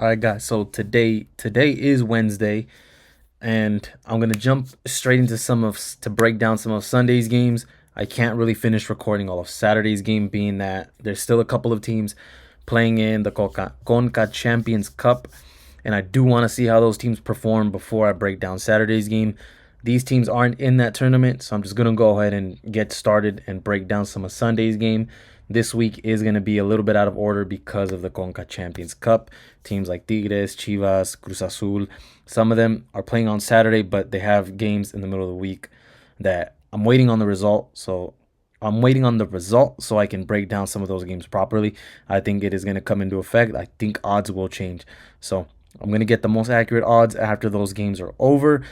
All right, guys. So today is Wednesday, and I'm gonna jump straight into some of to break down some of Sunday's games. I can't really finish recording all of Saturday's game, being that there's still a couple of teams playing in the Conca Champions Cup, and I do want to see how those teams perform before I break down Saturday's game. These teams aren't in that tournament, so I'm just gonna go ahead and get started and break down some of Sunday's game. This week is going to be a little bit out of order because of the Conca Champions Cup. Teams like Tigres, Chivas, Cruz Azul, some of them are playing on Saturday, but they have games in the middle of the week that I'm waiting on the result. So I'm waiting on the result so I can break down some of those games properly. I think it is going to come into effect. I think odds will change. So I'm going to get the most accurate odds after those games are over.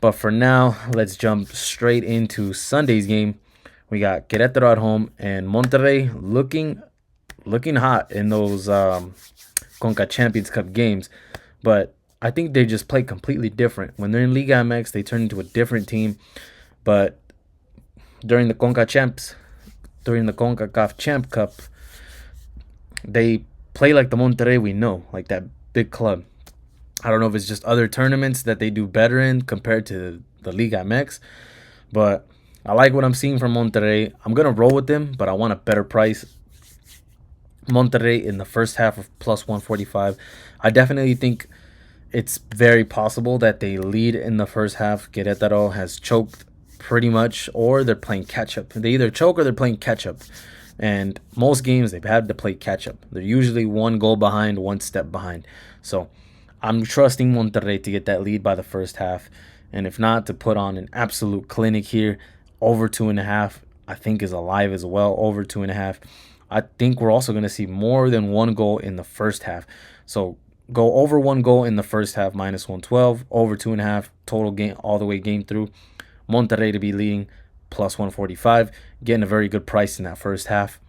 But for now, let's jump straight into Sunday's game. We got Queretaro at home and Monterrey looking hot in those Conca Champions Cup games, but I think they just play completely different. When they're in Liga MX, they turn into a different team, but during the during the CONCACAF Champ Cup, they play like the Monterrey we know, like that big club. I don't know if it's just other tournaments that they do better in compared to the Liga MX, but I like what I'm seeing from Monterrey. I'm gonna roll with them, but I want a better price. Monterrey in the first half of plus 145. I definitely think it's very possible that they lead in the first half. Querétaro has choked pretty much, or they're playing catch up. They either choke or they're playing catch up. And most games they've had to play catch up. They're usually one goal behind, one step behind. So I'm trusting Monterrey to get that lead by the first half. And if not, to put on an absolute clinic here. Over 2.5, I think, is alive as well. Over 2.5. I think we're also going to see more than one goal in the first half. So go over one goal in the first half, minus 112. Over 2.5 total game all the way game through. Monterrey to be leading, plus 145. Getting a very good price in that first half.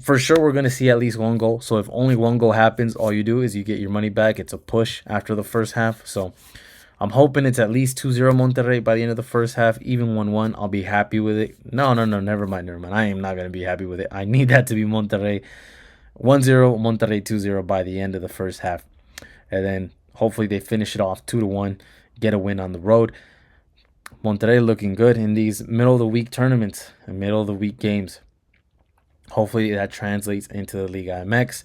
For sure, we're going to see at least one goal. So if only one goal happens, all you do is you get your money back. It's a push after the first half. So I'm hoping it's at least 2-0 Monterrey by the end of the first half. Even 1-1, I'll be happy with it. No, never mind. I am not going to be happy with it. I need that to be Monterrey 1-0, Monterrey 2-0 by the end of the first half. And then hopefully they finish it off 2-1, get a win on the road. Monterrey looking good in these middle of the week tournaments and middle of the week games. Hopefully that translates into the Liga MX.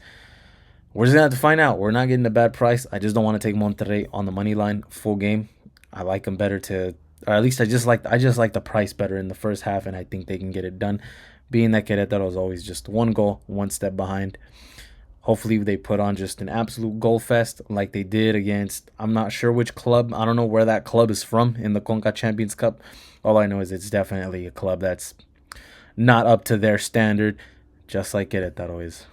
We're just gonna have to find out. We're not getting a bad price. I just don't want to take Monterrey on the money line full game. I like them better or at least I just like the price better in the first half, and I think they can get it done. Being that Querétaro is always just one goal, one step behind. Hopefully they put on just an absolute goal fest like they did against, I'm not sure which club. I don't know where that club is from in the Conca Champions Cup. All I know is it's definitely a club that's not up to their standard, just like Querétaro is.